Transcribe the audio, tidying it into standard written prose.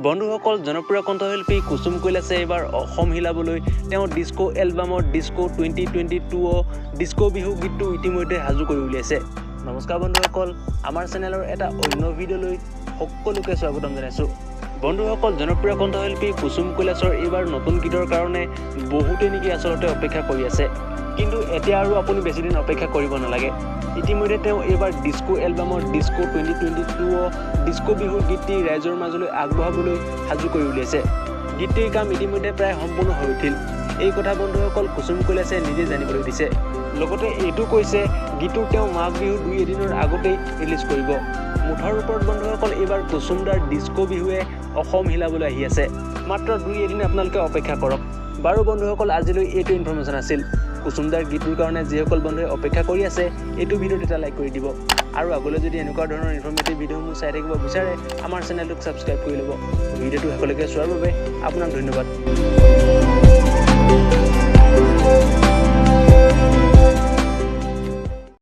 বন্ধুসকল জনপ্ৰিয় কণ্ঠশিল্পী কুসুম কৈলাশে এবাৰ অসম হিলাবলৈ তেওঁ ডিস্কো এলবামৰ ডিস্কো 2022 ডিস্কো বিহু গীতটো ইতিমধ্যে হাজু কৰি উলিয়াইছে। নমস্কাৰ বন্ধুসকল, আমাৰ চেনেলৰ এটা অন্য ভিডিঅ'লৈ সকলোকে স্বাগতম জনাইছোঁ। বন্ধুসকল জনপ্ৰিয় কণ্ঠশিল্পী কুসুম কৈলাশৰ এইবাৰ নতুন গীতৰ কাৰণে বহুতে নেকি আচলতে অপেক্ষা কৰি আছে, কিন্তু এতিয়া আৰু আপুনি বেছি দিন অপেক্ষা কৰিব নালাগে। ইতিমধ্যে তেওঁ এইবাৰ ডিস্কো এলবামৰ ডিস্কো 2022 ডিস্কো বিহুৰ গীতটি ৰাইজৰ মাজলৈ আগবঢ়াবলৈ সাজু কৰি উলিয়াইছে। গীতটিৰ কাম ইতিমধ্যে প্ৰায় সম্পূৰ্ণ হৈ উঠিল। এই কথা বন্ধুসকল কুসুম কৈলাশে নিজে জানিবলৈ দিছে। লগতে এইটো কৈছে গীতটো তেওঁ মাঘ বিহু 2 এদিনৰ আগতেই ৰিলিজ কৰিব। মুঠৰ ওপৰত বন্ধুসকল এইবাৰ কুসুমদাৰ ডিস্কো বিহুৱে অসম হিলাবলৈ আহি আছে। মাত্ৰ 2 এদিন আপোনালোকে অপেক্ষা কৰক। বাৰু বন্ধুসকল আজিলৈ এইটো ইনফৰমেশ্যন আছিল। কুসুমদাৰ গীতটোৰ কাৰণে যিসকল বন্ধুৱে অপেক্ষা কৰি আছে এইটো ভিডিঅ'ত এটা লাইক কৰি দিব, আৰু আগলৈ যদি এনেকুৱা ধৰণৰ ইনফৰমেটিভ ভিডিঅ'সমূহ চাই থাকিব বিচাৰে আমাৰ চেনেলটোক ছাবস্ক্ৰাইব কৰি ল'ব। ভিডিঅ'টো শেষলৈকে চোৱাৰ বাবে আপোনাক ধন্যবাদ।